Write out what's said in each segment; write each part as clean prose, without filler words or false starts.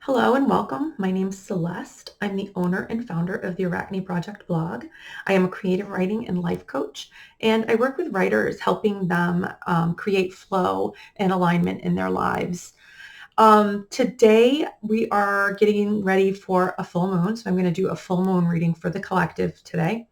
Hello and welcome. My name's Celeste. I'm the owner and founder of the Arachne Project blog. I am a creative writing and life coach, and I work with writers, helping them create flow and alignment in their lives. Today, we are getting ready for a full moon, so I'm going to do a full moon reading for the collective today.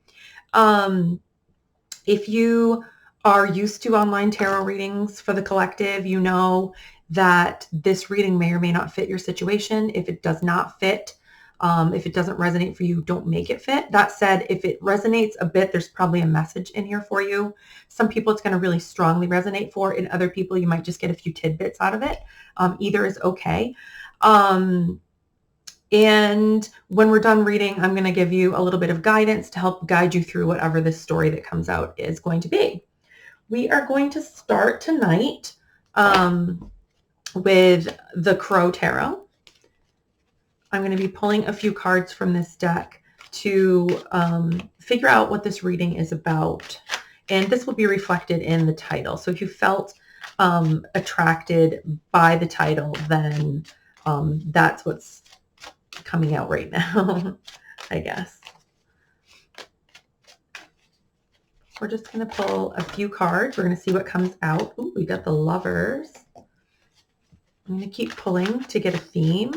If you are used to online tarot readings for the collective, you know that this reading may or may not fit your situation. If it does not fit, if it doesn't resonate for you, don't make it fit. That said, if it resonates a bit, there's probably a message in here for you. Some people it's going to really strongly resonate for, and other people you might just get a few tidbits out of it. Either is okay. And when we're done reading, I'm going to give you a little bit of guidance to help guide you through whatever this story that comes out is going to be. We are going to start tonight with the Crow Tarot. I'm going to be pulling a few cards from this deck to figure out what this reading is about. And this will be reflected in the title. So if you felt attracted by the title, then that's what's coming out right now, I guess. We're just going to pull a few cards. We're going to see what comes out. Ooh, we got the Lovers. I'm going to keep pulling to get a theme.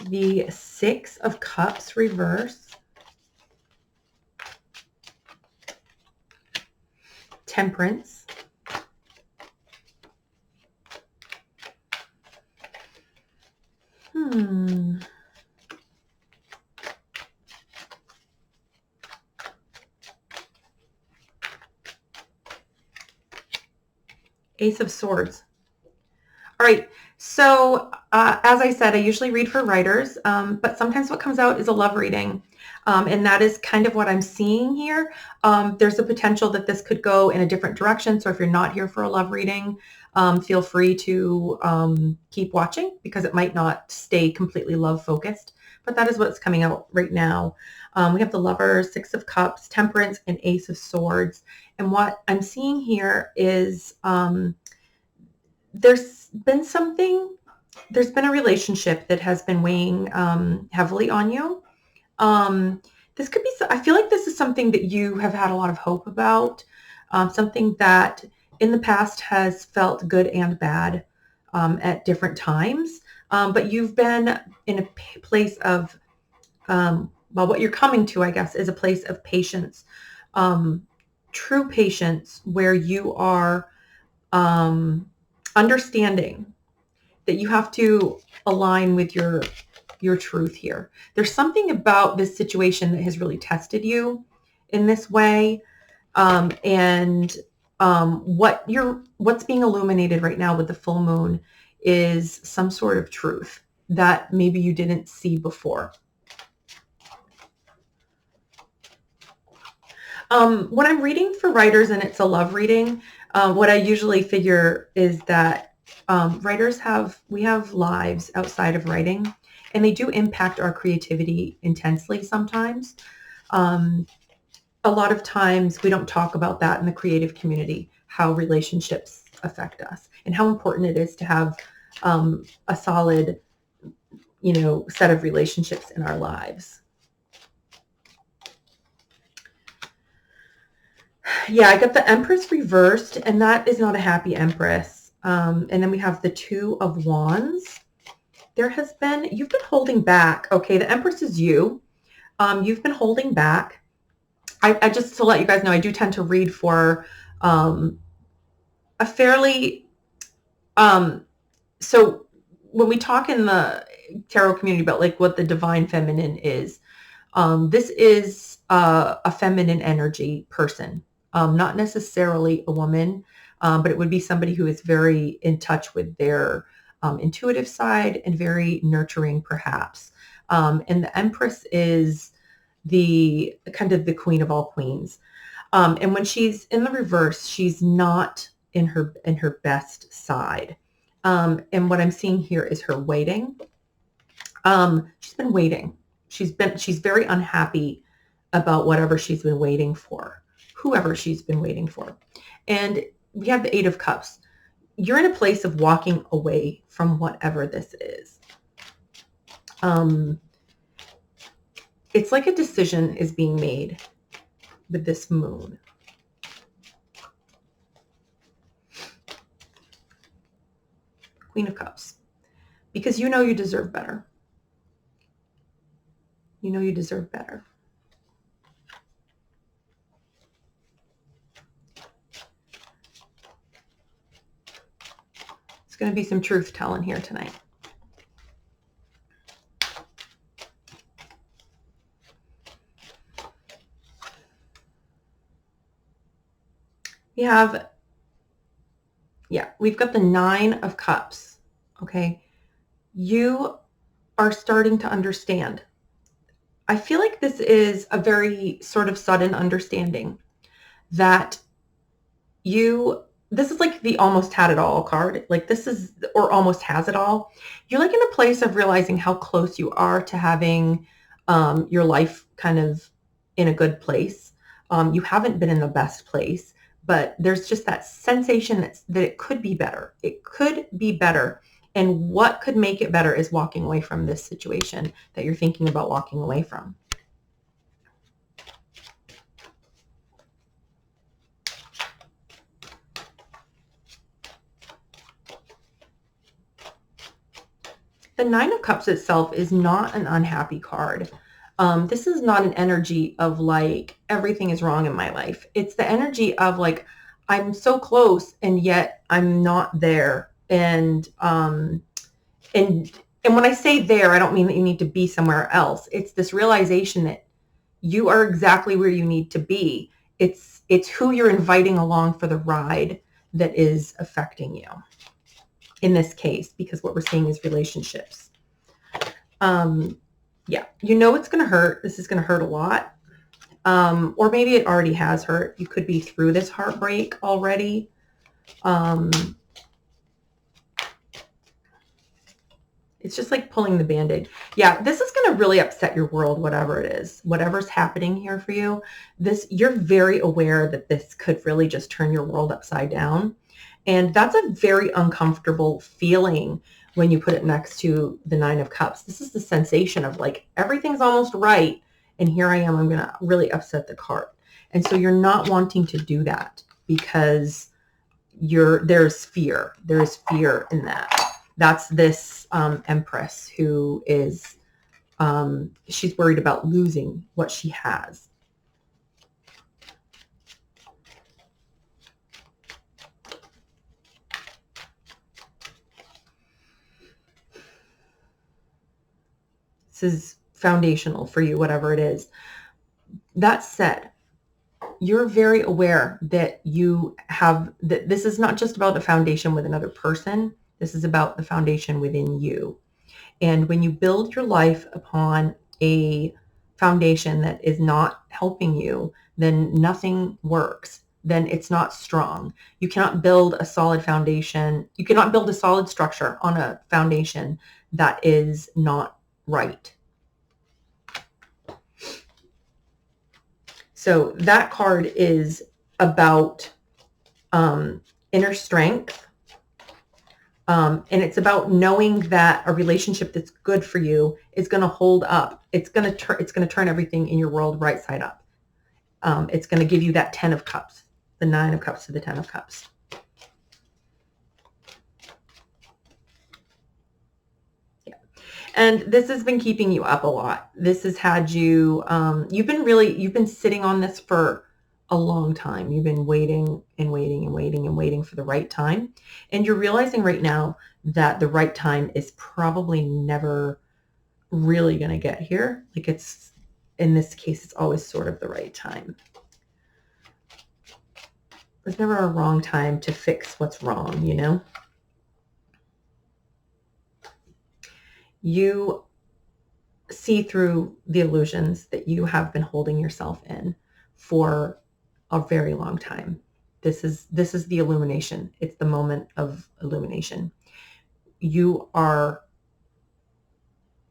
The Six of Cups reverse. Temperance. Ace of Swords. All right. So as I said, I usually read for writers, but sometimes what comes out is a love reading. And that is kind of what I'm seeing here. There's a potential that this could go in a different direction. So if you're not here for a love reading, feel free to keep watching because it might not stay completely love focused. But that is what's coming out right now. We have the Lovers, Six of Cups, Temperance, and Ace of Swords. And what I'm seeing here is there's been a relationship that has been weighing heavily on you. This could be, I feel like this is something that you have had a lot of hope about, something that in the past has felt good and bad at different times. But you've been in a place of, well, what you're coming to, I guess, is a place of patience, true patience, where you are understanding that you have to align with your truth here. There's something about this situation that has really tested you in this way. What's being illuminated right now with the full moon is some sort of truth that maybe you didn't see before. When I'm reading for writers and it's a love reading, what I usually figure is that writers have lives outside of writing, and they do impact our creativity intensely sometimes. A lot of times we don't talk about that in the creative community, how relationships affect us and how important it is to have a solid, set of relationships in our lives. Yeah, I got the Empress reversed, and that is not a happy Empress. And then we have the Two of Wands. You've been holding back. Okay, the Empress is you. You've been holding back. I just, to let you guys know, I do tend to read for a fairly, so when we talk in the tarot community about like what the divine feminine is, this is a feminine energy person. Not necessarily a woman, but it would be somebody who is very in touch with their intuitive side and very nurturing, perhaps. And the Empress is the kind of the queen of all queens. And when she's in the reverse, she's not in her best side. And what I'm seeing here is her waiting. She's been waiting. She's very unhappy about whatever she's been waiting for. Whoever she's been waiting for. And we have the Eight of Cups. You're in a place of walking away from whatever this is. It's like a decision is being made with this moon. Queen of Cups. Because you know you deserve better. You know you deserve better. It's going to be some truth telling here tonight. We've got the Nine of Cups. Okay. You are starting to understand. I feel like this is a very sort of sudden understanding that this is like the almost had it all card. Like this is, or almost has it all. You're like in a place of realizing how close you are to having your life kind of in a good place. You haven't been in the best place, but there's just that sensation that it could be better. It could be better. And what could make it better is walking away from this situation that you're thinking about walking away from. The Nine of Cups itself is not an unhappy card. This is not an energy of like, everything is wrong in my life. It's the energy of like, I'm so close and yet I'm not there. And when I say there, I don't mean that you need to be somewhere else. It's this realization that you are exactly where you need to be. It's who you're inviting along for the ride that is affecting you in this case, because what we're seeing is relationships. Yeah, you know it's going to hurt. This is going to hurt a lot. Or maybe it already has hurt. You could be through this heartbreak already. It's just like pulling the Band-Aid. Yeah, this is going to really upset your world, whatever it is. Whatever's happening here for you, you're very aware that this could really just turn your world upside down. And that's a very uncomfortable feeling when you put it next to the Nine of Cups. This is the sensation of like, everything's almost right. And here I am, I'm going to really upset the cart. And so you're not wanting to do that because there's fear. There's fear in that. That's this Empress who is, she's worried about losing what she has. This is foundational for you, whatever it is. That said, you're very aware that that this is not just about the foundation with another person. This is about the foundation within you. And when you build your life upon a foundation that is not helping you, then nothing works. Then it's not strong. You cannot build a solid foundation. You cannot build a solid structure on a foundation that is not right. So that card is about inner strength. And it's about knowing that a relationship that's good for you is going to hold up. It's going to turn everything in your world right side up. It's going to give you that 10 of Cups, the 9 of Cups to the 10 of Cups. Yeah. And this has been keeping you up a lot. This has had you, you've been sitting on this for a long time. You've been waiting and waiting and waiting and waiting for the right time. And you're realizing right now that the right time is probably never really going to get here. Like in this case, it's always sort of the right time. There's never a wrong time to fix what's wrong, you know? You see through the illusions that you have been holding yourself in for a very long time. This is the illumination. It's the moment of illumination. You are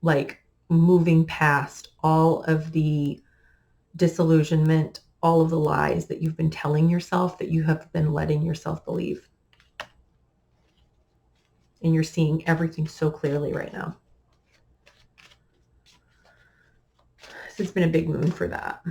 like moving past all of the disillusionment, all of the lies that you've been telling yourself, that you have been letting yourself believe. And you're seeing everything so clearly right now. So it's been a big moon for that.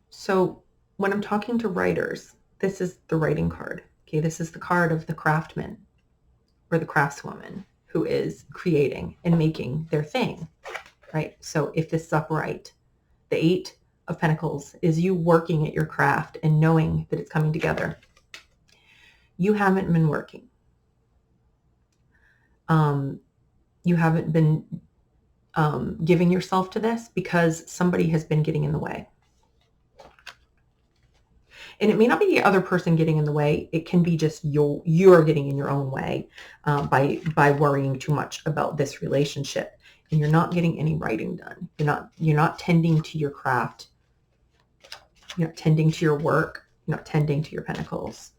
So when I'm talking to writers, this is the writing card. Okay, this is the card of the craftsman or the craftswoman who is creating and making their thing, right? So if this is upright, the 8 of Pentacles is you working at your craft and knowing that it's coming together. You haven't been working. You haven't been giving yourself to this because somebody has been getting in the way. And it may not be the other person getting in the way. It can be just you're getting in your own way by worrying too much about this relationship, and you're not getting any writing done. You're not tending to your craft. You're not tending to your work. You're not tending to your pentacles.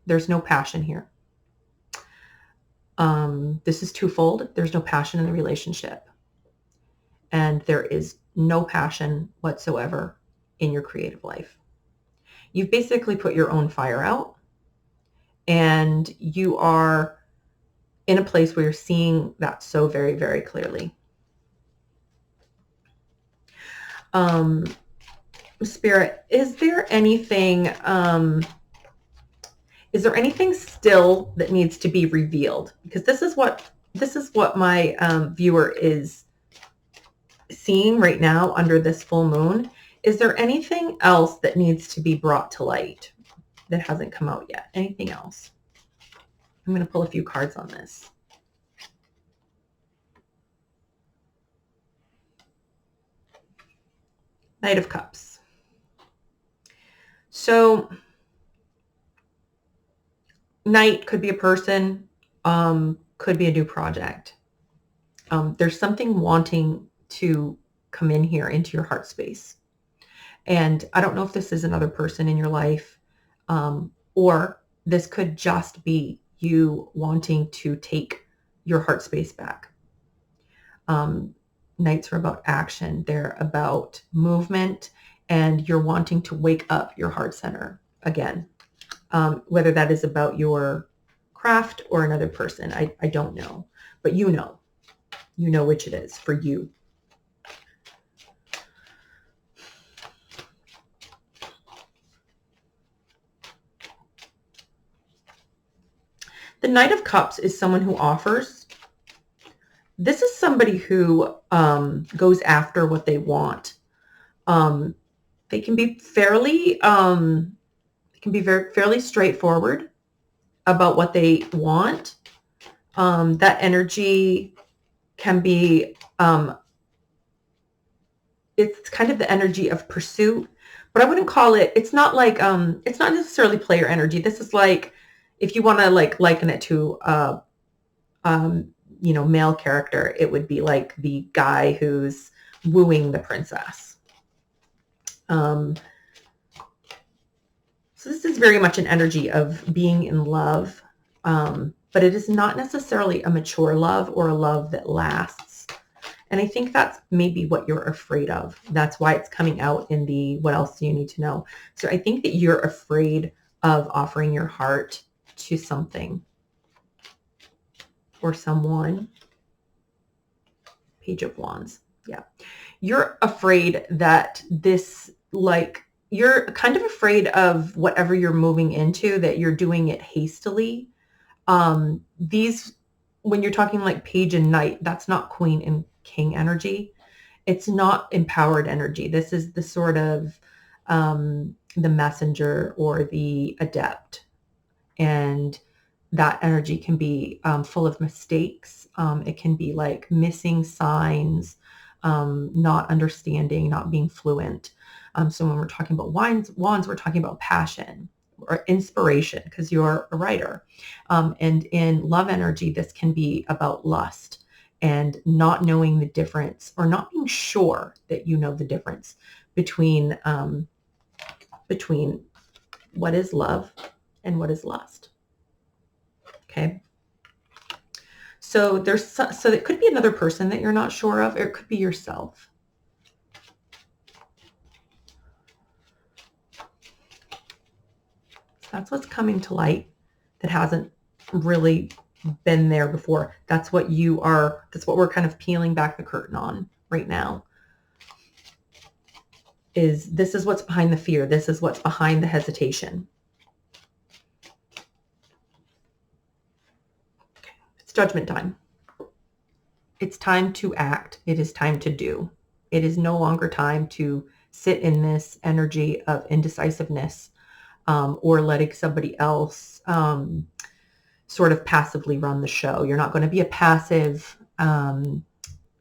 There's no passion here. This is twofold. There's no passion in the relationship, and there is no passion whatsoever in your creative life. You've basically put your own fire out, and you are in a place where you're seeing that so very, very clearly. Spirit, is there anything still that needs to be revealed? Because this is what my viewer is seeing right now under this full moon. Is there anything else that needs to be brought to light that hasn't come out yet? Anything else? I'm going to pull a few cards on this. Knight of Cups. So Knight could be a person, could be a new project. There's something wanting to come in here into your heart space. And I don't know if this is another person in your life, or this could just be you wanting to take your heart space back. Knights are about action. They're about movement, and you're wanting to wake up your heart center again. Whether that is about your craft or another person, I don't know, but you know which it is for you. The Knight of Cups is someone who offers. This is somebody who goes after what they want. They can be fairly straightforward about what they want. That energy can be, it's kind of the energy of pursuit, but I wouldn't call it, it's not necessarily player energy. This is like, if you want to liken it to, male character, it would be like the guy who's wooing the princess. So this is very much an energy of being in love, but it is not necessarily a mature love or a love that lasts. And I think that's maybe what you're afraid of. That's why it's coming out in the what else do you need to know? So I think that you're afraid of offering your heart to something or someone. Page of Wands. Yeah. You're afraid that this, you're kind of afraid of whatever you're moving into, that you're doing it hastily. When you're talking like Page and Knight, that's not Queen and King energy. It's not empowered energy. This is the sort of the messenger or the adept. And that energy can be full of mistakes. It can be like missing signs, not understanding, not being fluent. So when we're talking about wands, we're talking about passion or inspiration because you're a writer. And in love energy, this can be about lust and not knowing the difference, or not being sure that you know the difference between between what is love and what is lust. Okay. So so it could be another person that you're not sure of, or it could be yourself. So that's what's coming to light that hasn't really been there before. That's what we're kind of peeling back the curtain on right now. This is what's behind the fear. This is what's behind the hesitation. Okay. It's judgment time. It's time to act. It is time to do. It is no longer time to sit in this energy of indecisiveness or letting somebody else sort of passively run the show. You're not going to be a passive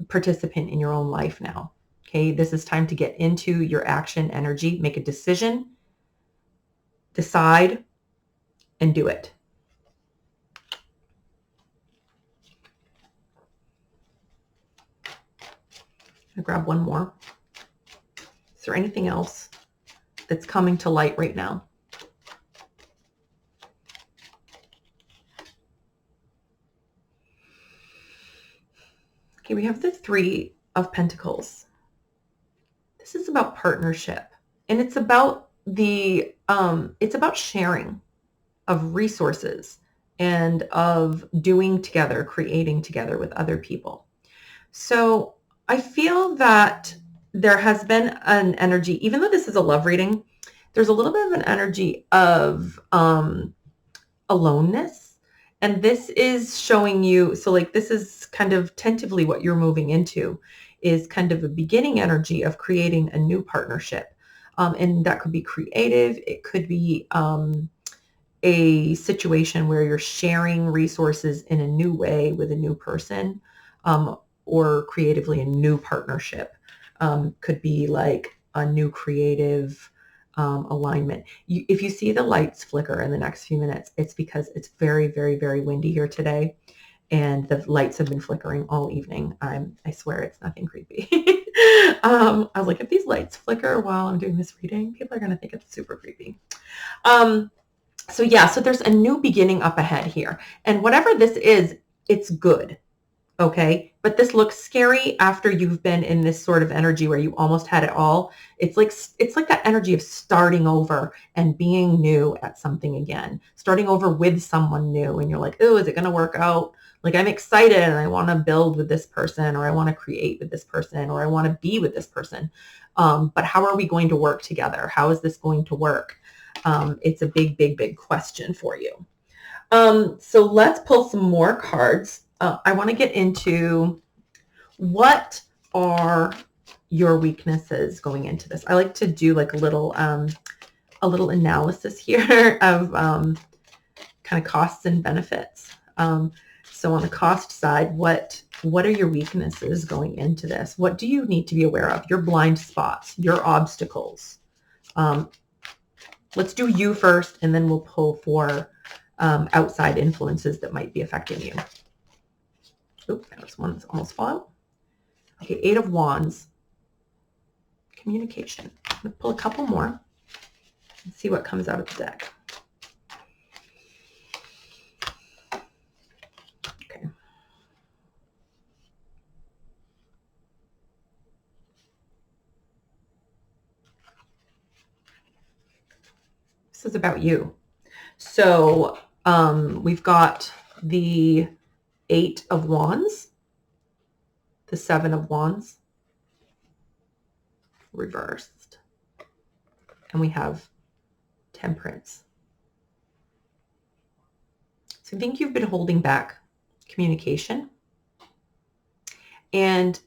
participant in your own life now. Okay, this is time to get into your action energy, make a decision, decide, and do it. I'll grab one more. Is there anything else that's coming to light right now? Okay, we have the Three of Pentacles. This is about partnership, and it's about it's about sharing of resources and of doing together, creating together with other people. So I feel that there has been an energy, even though this is a love reading, there's a little bit of an energy of aloneness. And this is showing you, so like this is kind of tentatively what you're moving into, is kind of a beginning energy of creating a new partnership. And that could be creative. It could be a situation where you're sharing resources in a new way with a new person, or creatively a new partnership. Could be like a new creative alignment. If you see the lights flicker in the next few minutes, it's because it's very, very, very windy here today. And the lights have been flickering all evening. I swear it's nothing creepy. I was like, if these lights flicker while I'm doing this reading, people are going to think it's super creepy. So yeah, so there's a new beginning up ahead here. And whatever this is, it's good. Okay. But this looks scary after you've been in this sort of energy where you almost had it all. It's like that energy of starting over and being new at something again, starting over with someone new. And you're like, oh, is it going to work out? Like, I'm excited and I want to build with this person, or I want to create with this person, or I want to be with this person. But how are we going to work together? How is this going to work? It's a big, big, big question for you. So let's pull some more cards. I want to get into what are your weaknesses going into this. I like to do like a little analysis here of kind of costs and benefits. So on the cost side, what are your weaknesses going into this? What do you need to be aware of? Your blind spots, your obstacles. Let's do you first, and then we'll pull for outside influences that might be affecting you. Oop, that was one that's almost fall out. Okay, Eight of Wands. Communication. I'm going to pull a couple more and see what comes out of the deck. Okay. This is about you. So we've got the Eight of Wands, the Seven of Wands reversed, and we have Temperance. So I think you've been holding back communication, and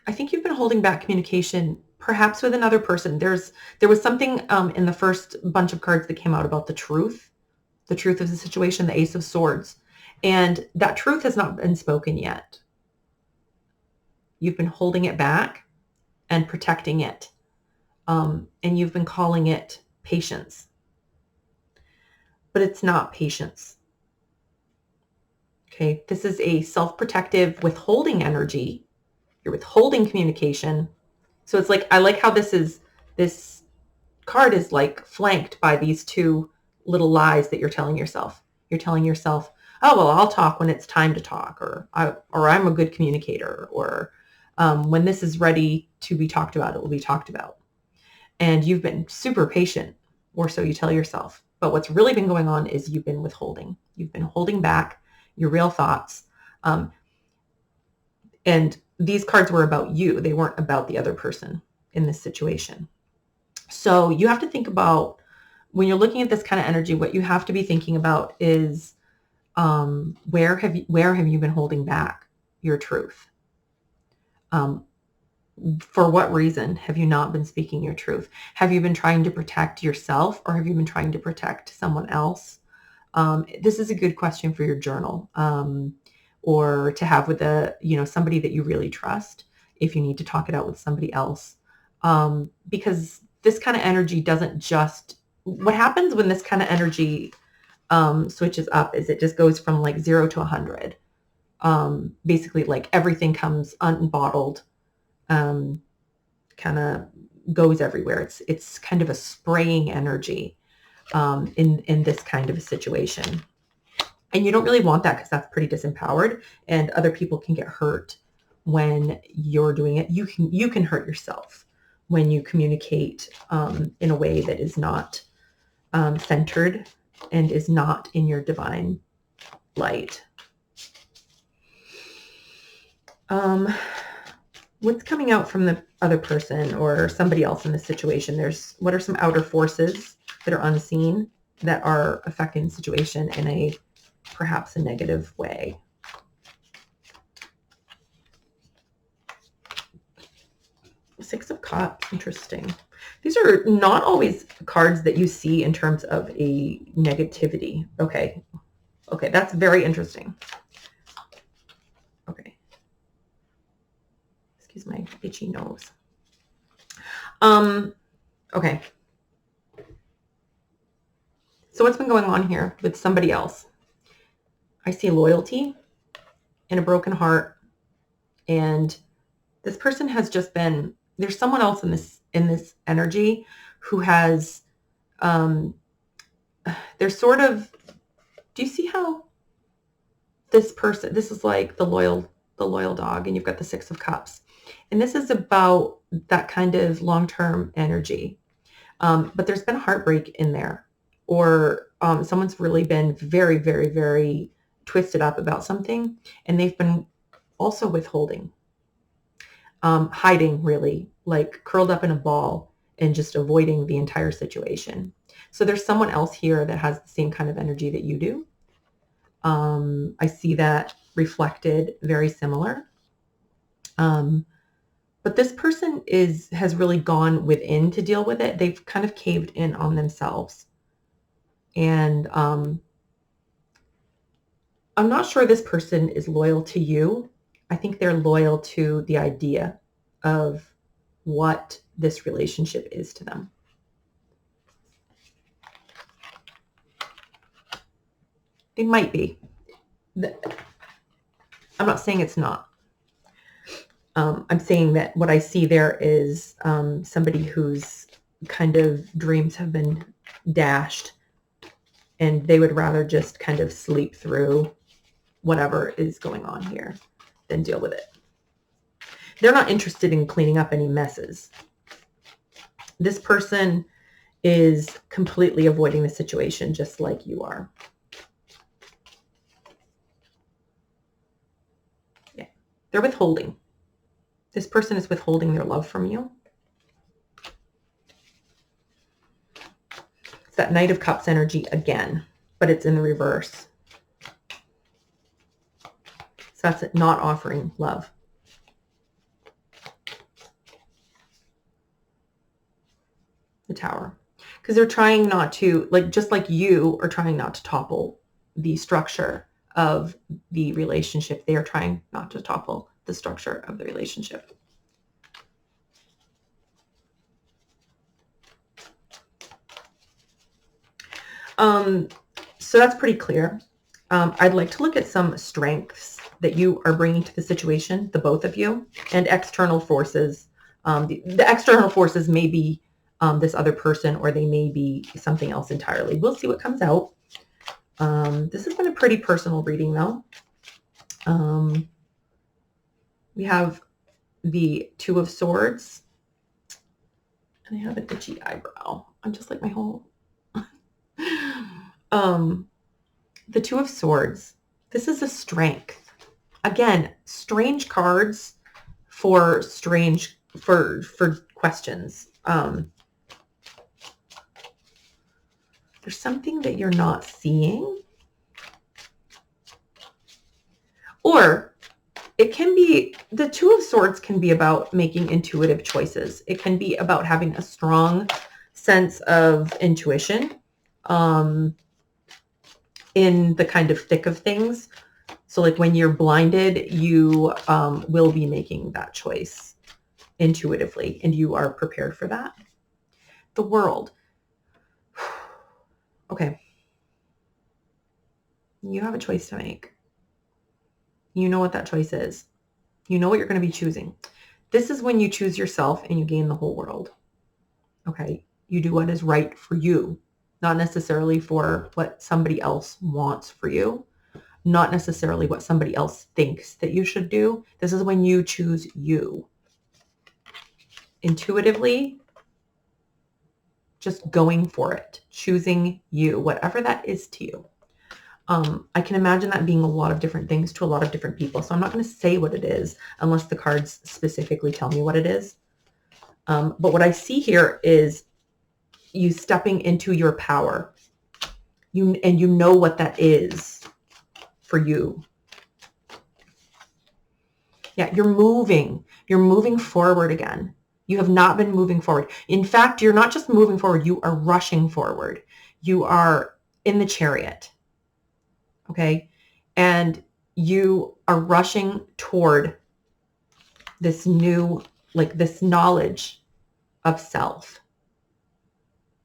I think you've been holding back communication perhaps with another person. There was something in the first bunch of cards that came out about the truth of the situation, the Ace of Swords. And that truth has not been spoken yet. You've been holding it back and protecting it. And you've been calling it patience. But it's not patience. Okay, this is a self-protective withholding energy. You're withholding communication So it's like, I like how this card is like flanked by these two little lies that you're telling yourself. You're telling yourself, oh, well, I'll talk when it's time to talk, or I'm a good communicator, or when this is ready to be talked about, it will be talked about. And you've been super patient, or so you tell yourself. But what's really been going on is you've been withholding. You've been holding back your real thoughts. And these cards were about you. They weren't about the other person in this situation. So you have to think about, when you're looking at this kind of energy, what you have to be thinking about is where have you been holding back your truth? For what reason have you not been speaking your truth? Have you been trying to protect yourself, or have you been trying to protect someone else? This is a good question for your journal, or to have with somebody that you really trust, if you need to talk it out with somebody else. Because this kind of energy doesn't just, what happens when this kind of energy switches up is it just goes from like 0 to 100. Basically, like everything comes unbottled, kind of goes everywhere. It's kind of a spraying energy in this kind of a situation. And you don't really want that, because that's pretty disempowered, and other people can get hurt when you're doing it. You can hurt yourself when you communicate in a way that is not centered and is not in your divine light. What's coming out from the other person or somebody else in this situation? What are some outer forces that are unseen that are affecting the situation in perhaps a negative way? Six of Cups, interesting. These are not always cards that you see in terms of a negativity. Okay, that's very interesting. Okay. Excuse my itchy nose. Okay. So what's been going on here with somebody else? I see loyalty and a broken heart, and this person has just been, there's someone else in this energy who has, they're sort of, do you see how this person, this is like the loyal dog, and you've got the Six of Cups. And this is about that kind of long-term energy. But there's been heartbreak in there, or someone's really been very, very, very twisted up about something, and they've been also withholding, hiding, really, like curled up in a ball and just avoiding the entire situation. So there's someone else here that has the same kind of energy that you do. I see that reflected very similar. But this person has really gone within to deal with it. They've kind of caved in on themselves. And I'm not sure this person is loyal to you. I think they're loyal to the idea of what this relationship is to them. They might be. I'm not saying it's not. I'm saying that what I see there is somebody whose kind of dreams have been dashed, and they would rather just kind of sleep through whatever is going on here than deal with it. They're not interested in cleaning up any messes. This person is completely avoiding the situation, just like you are. Yeah, they're withholding. This person is withholding their love from you. It's that Knight of Cups energy again, but it's in the reverse. So that's it, not offering love. The Tower. Because they're trying not to, just like you are trying not to topple the structure of the relationship, they are trying not to topple the structure of the relationship. So that's pretty clear. I'd like to look at some strengths that you are bringing to the situation, the both of you, and external forces The external forces may be this other person, or they may be something else entirely. We'll see what comes out. This has been a pretty personal reading, though. We have the Two of Swords, and I have an itchy eyebrow. I'm just like my whole... the Two of Swords. This is a strength. Again, strange cards for questions. There's something that you're not seeing. Or it can be, the Two of Swords can be about making intuitive choices. It can be about having a strong sense of intuition in the kind of thick of things. So like when you're blinded, you will be making that choice intuitively, and you are prepared for that. The World. Okay. You have a choice to make. You know what that choice is. You know what you're going to be choosing. This is when you choose yourself and you gain the whole world. Okay. You do what is right for you, not necessarily for what somebody else wants for you, not necessarily what somebody else thinks that you should do. This is when you choose you. Intuitively, just going for it, choosing you, whatever that is to you. I can imagine that being a lot of different things to a lot of different people. So I'm not going to say what it is unless the cards specifically tell me what it is. But what I see here is you stepping into your power. You know what that is for you. Yeah, you're moving forward again. You have not been moving forward. In fact, you're not just moving forward, you are rushing forward. You are in the chariot. Okay. And you are rushing toward this new, like this knowledge of self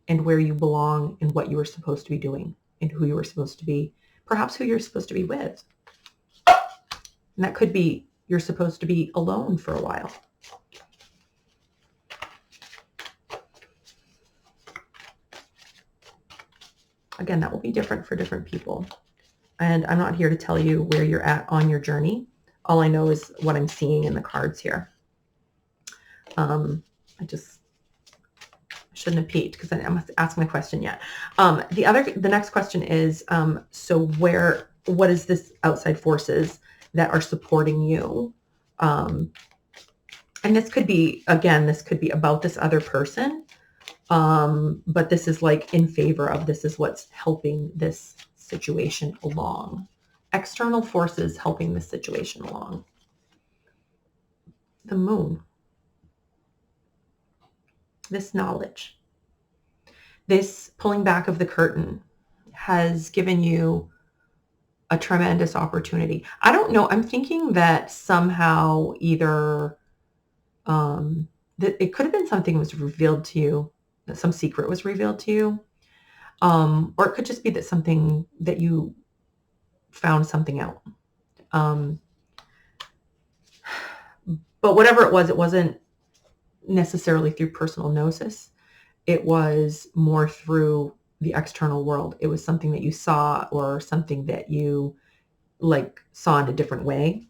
and where you belong and what you were supposed to be doing and who you were supposed to be, perhaps who you're supposed to be with. And that could be you're supposed to be alone for a while. Again, that will be different for different people. And I'm not here to tell you where you're at on your journey. All I know is what I'm seeing in the cards here. I shouldn't have peeked because I must ask my question yet. The next question is, so what is this outside forces that are supporting you? And this could be, again, this could be about this other person. But this is like in favor of, this is what's helping this situation along. External forces helping this situation along. The Moon. This knowledge, this pulling back of the curtain has given you a tremendous opportunity. I don't know. I'm thinking that somehow either that it could have been something was revealed to you, that some secret was revealed to you. Or it could just be that something that you found something out. But whatever it wasn't necessarily through personal gnosis. It was more through the external world. It was something that you saw or something that you like saw in a different way.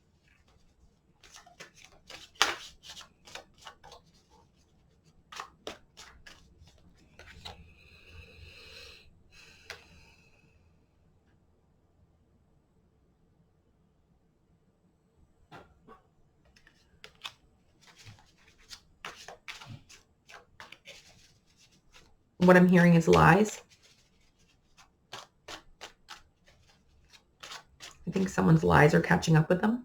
What I'm hearing is lies. I think someone's lies are catching up with them.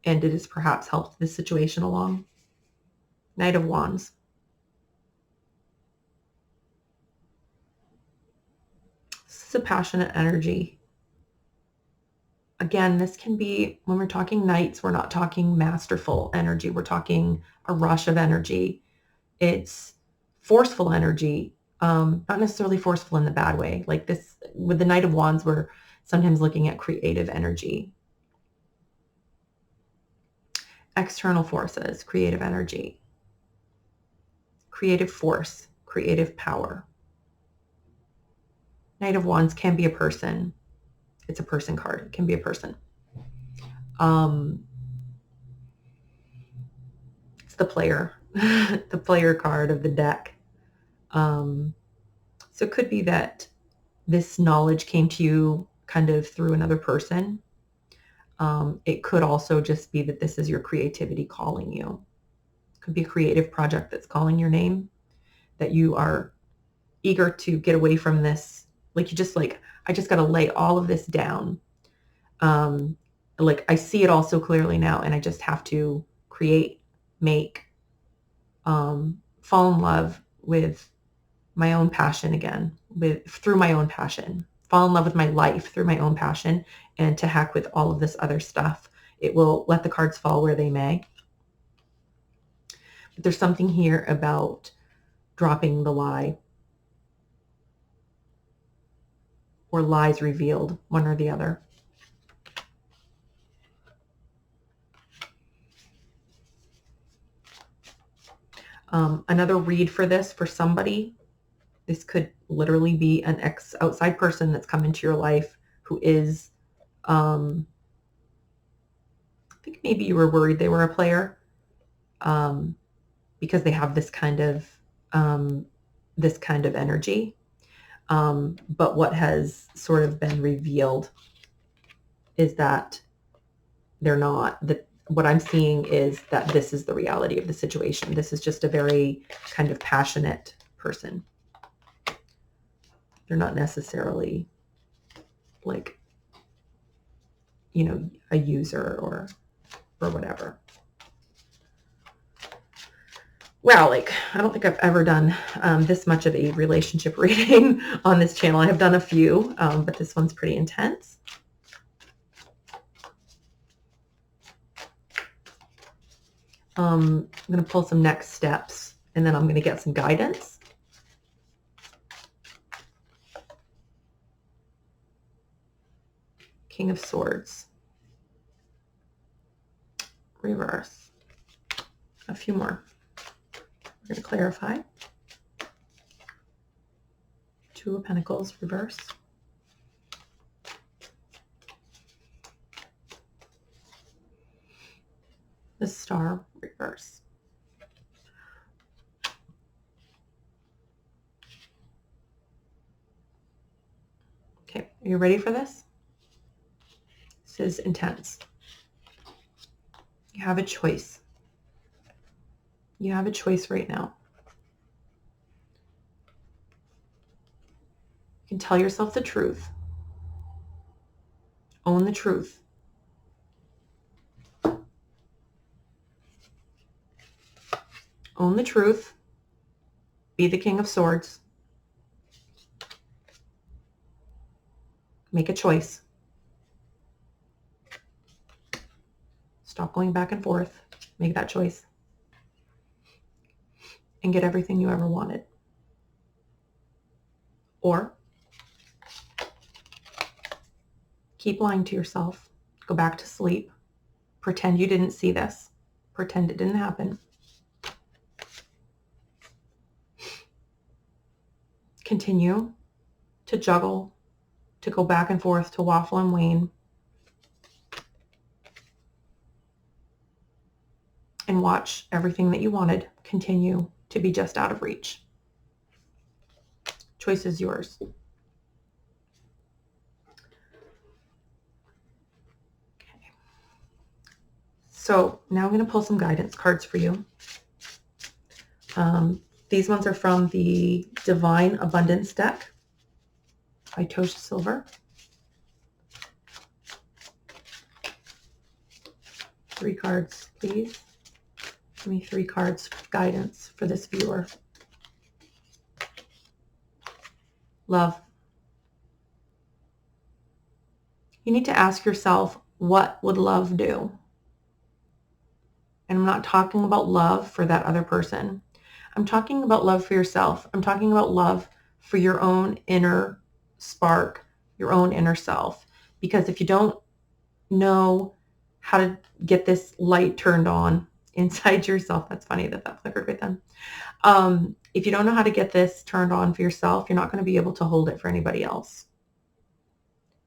And it has perhaps helped this situation along. Knight of Wands. This is a passionate energy. Again, this can be, when we're talking knights, we're not talking masterful energy. We're talking a rush of energy. It's forceful energy, not necessarily forceful in the bad way. Like this, with the Knight of Wands, we're sometimes looking at creative energy. external forces, creative energy, creative force, creative power. Knight of Wands can be a person. It's a person card. It can be a person. It's the player, the player card of the deck. So it could be that this knowledge came to you kind of through another person. It could also just be that this is your creativity calling you. It could be a creative project that's calling your name, that you are eager to get away from this. Like you just like, I just got to lay all of this down. Like I see it all so clearly now, and I just have to create, make, fall in love with my own passion again, through my own passion, fall in love with my life through my own passion, and to heck with all of this other stuff. It will let the cards fall where they may. But there's something here about dropping the lie, or lies revealed, one or the other. Another read for this, for somebody, this could literally be an outside person that's come into your life who is, I think maybe you were worried they were a player, because they have this kind of energy. But what has sort of been revealed is that they're not. That what I'm seeing is that this is the reality of the situation. This is just a very kind of passionate person. They're not necessarily like, you know, a user or whatever. Wow, like I don't think I've ever done this much of a relationship reading on this channel. I have done a few, but this one's pretty intense. I'm going to pull some next steps, and then I'm going to get some guidance. King of Swords. Reverse. A few more. We're going to clarify. Two of Pentacles, reverse. The Star, reverse. Okay, are you ready for this? This is intense. You have a choice. You have a choice right now. You can tell yourself the truth. Own the truth. Own the truth. Be the King of Swords. Make a choice. Stop going back and forth. Make that choice. And get everything you ever wanted. Or keep lying to yourself. Go back to sleep. Pretend you didn't see this. Pretend it didn't happen. Continue to juggle, to go back and forth, to waffle and wane. And watch everything that you wanted continue to be just out of reach. Choice is yours. Okay. So now I'm going to pull some guidance cards for you. These ones are from the Divine Abundance deck by Tosha Silver. 3 cards, please. Give me 3 cards for guidance for this viewer. Love. You need to ask yourself, what would love do? And I'm not talking about love for that other person. I'm talking about love for yourself. I'm talking about love for your own inner spark, your own inner self. Because if you don't know how to get this light turned on inside yourself. That's funny that that flickered right then. If you don't know how to get this turned on for yourself, you're not going to be able to hold it for anybody else.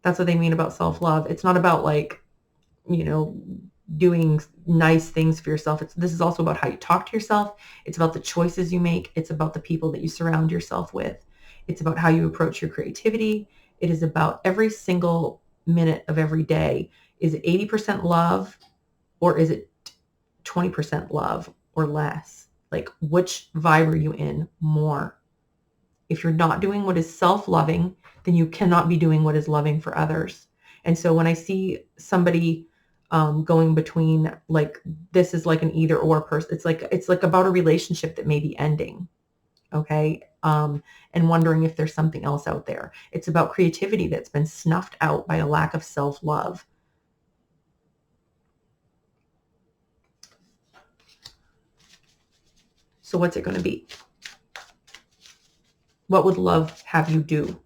That's what they mean about self-love. It's not about like, you know, doing nice things for yourself. This is also about how you talk to yourself. It's about the choices you make. It's about the people that you surround yourself with. It's about how you approach your creativity. It is about every single minute of every day. Is it 80% love, or is it 20% love or less? Like, which vibe are you in more? If you're not doing what is self-loving, then you cannot be doing what is loving for others. And so when I see somebody going between, like, this is like an either or person, it's like about a relationship that may be ending, okay, and wondering if there's something else out there. It's about creativity that's been snuffed out by a lack of self-love. So what's it going to be? What would love have you do?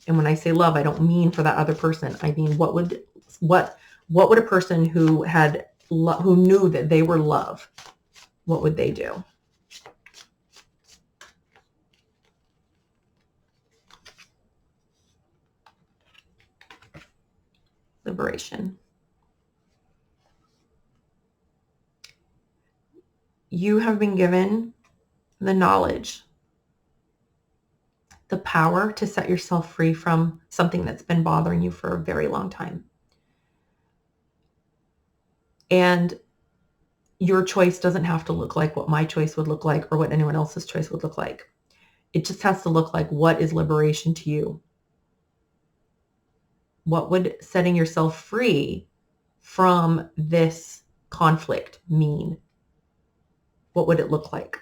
And when I say love, I don't mean for that other person. I mean, what would a person who who knew that they were love, what would they do? Liberation. You have been given the knowledge, the power to set yourself free from something that's been bothering you for a very long time. And your choice doesn't have to look like what my choice would look like or what anyone else's choice would look like. It just has to look like, what is liberation to you? What would setting yourself free from this conflict mean? What would it look like?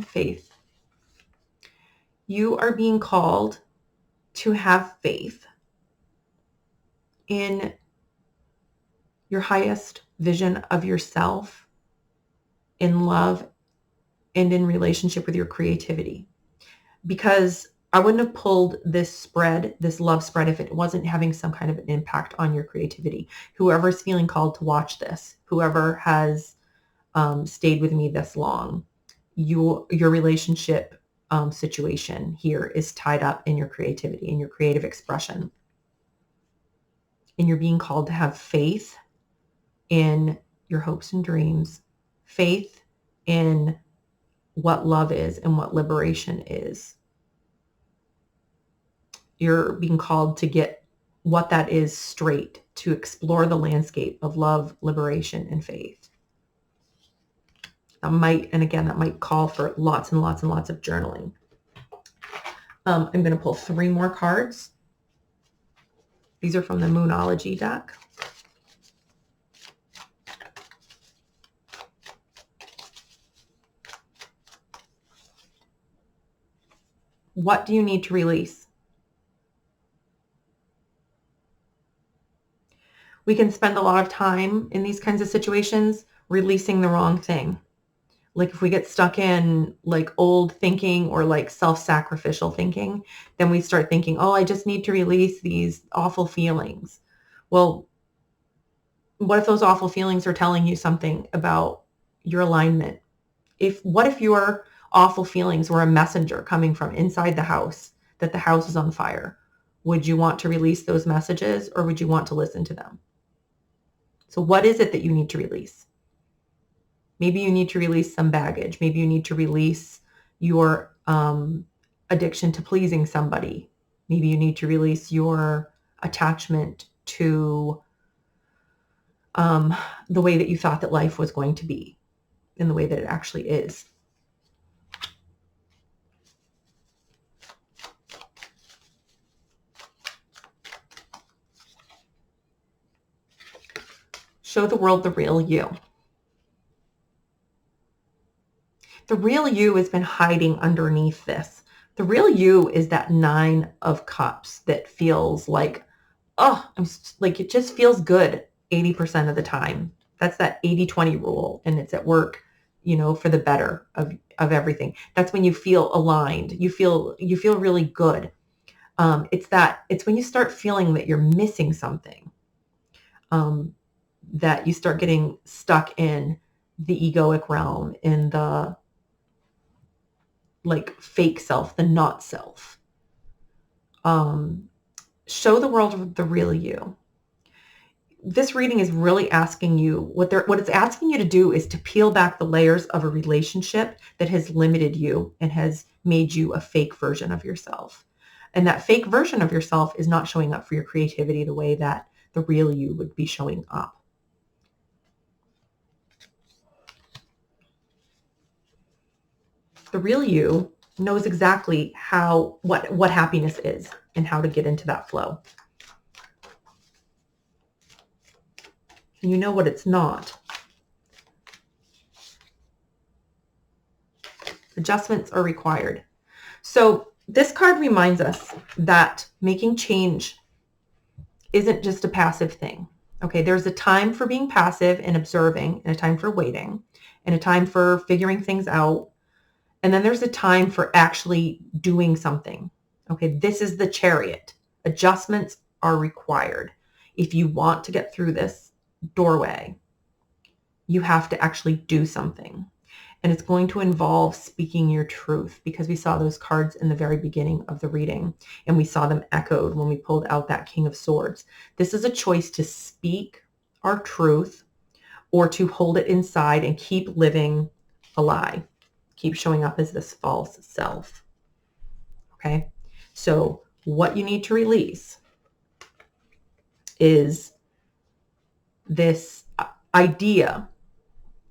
Faith. You are being called to have faith in your highest vision of yourself, in love, and in relationship with your creativity. Because I wouldn't have pulled this love spread, if it wasn't having some kind of an impact on your creativity. Whoever's feeling called to watch this, whoever has stayed with me this long, your relationship situation here is tied up in your creativity, in your creative expression. And you're being called to have faith in your hopes and dreams, faith in what love is and what liberation is. You're being called to get what that is straight, to explore the landscape of love, liberation, and faith. That might call for lots and lots and lots of journaling. I'm going to pull 3 more cards. These are from the Moonology deck. What do you need to release? We can spend a lot of time in these kinds of situations releasing the wrong thing. Like if we get stuck in like old thinking or like self-sacrificial thinking, then we start thinking, oh, I just need to release these awful feelings. Well, what if those awful feelings are telling you something about your alignment? What if your awful feelings were a messenger coming from inside the house, that the house is on fire? Would you want to release those messages, or would you want to listen to them? So what is it that you need to release? Maybe you need to release some baggage. Maybe you need to release your addiction to pleasing somebody. Maybe you need to release your attachment to the way that you thought that life was going to be and the way that it actually is. Show the world the real you. The real you has been hiding underneath this. The real you is that 9 of Cups that feels like, oh, it just feels good 80% of the time. That's that 80-20 rule, and it's at work for the better of everything. That's when you feel aligned. You feel really good. It's when you start feeling that you're missing something, that you start getting stuck in the egoic realm, in the like fake self, the not self. Show the world the real you. This reading is really asking you, what it's asking you to do is to peel back the layers of a relationship that has limited you and has made you a fake version of yourself. And that fake version of yourself is not showing up for your creativity the way that the real you would be showing up. The real you knows exactly what happiness is and how to get into that flow. And you know what it's not. Adjustments are required. So this card reminds us that making change isn't just a passive thing. Okay, there's a time for being passive and observing, and a time for waiting, and a time for figuring things out. And then there's a time for actually doing something. Okay, this is the Chariot. Adjustments are required. If you want to get through this doorway, you have to actually do something. And it's going to involve speaking your truth, because we saw those cards in the very beginning of the reading, and we saw them echoed when we pulled out that King of Swords. This is a choice to speak our truth or to hold it inside and keep living a lie, keep showing up as this false self. Okay, so what you need to release is this idea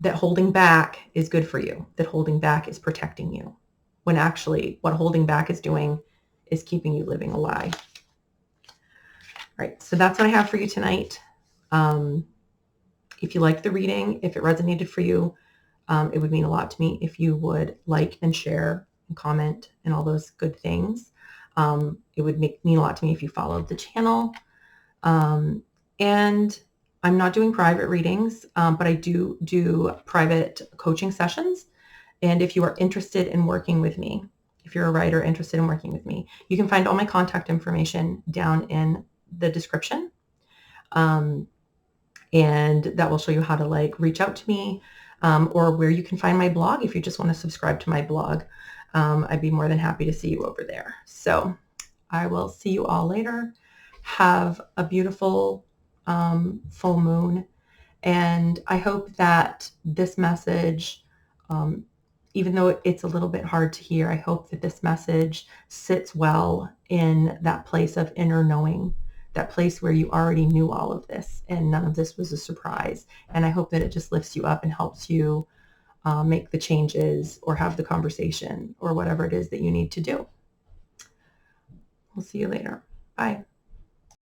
that holding back is good for you, that holding back is protecting you, when actually what holding back is doing is keeping you living a lie. All right, so that's what I have for you tonight. If you liked the reading, if it resonated for you, it would mean a lot to me if you would like and share and comment and all those good things. It would mean a lot to me if you followed the channel. And I'm not doing private readings, but I do private coaching sessions. And if you are interested in working with me, if you're a writer interested in working with me, you can find all my contact information down in the description. And that will show you how to reach out to me, or where you can find my blog if you just want to subscribe to my blog. I'd be more than happy to see you over there. So I will see you all later. Have a beautiful full moon. And I hope that this message, even though it's a little bit hard to hear, I hope that this message sits well in that place of inner knowing, that place where you already knew all of this and none of this was a surprise. And I hope that it just lifts you up and helps you make the changes or have the conversation or whatever it is that you need to do. We'll see you later. Bye.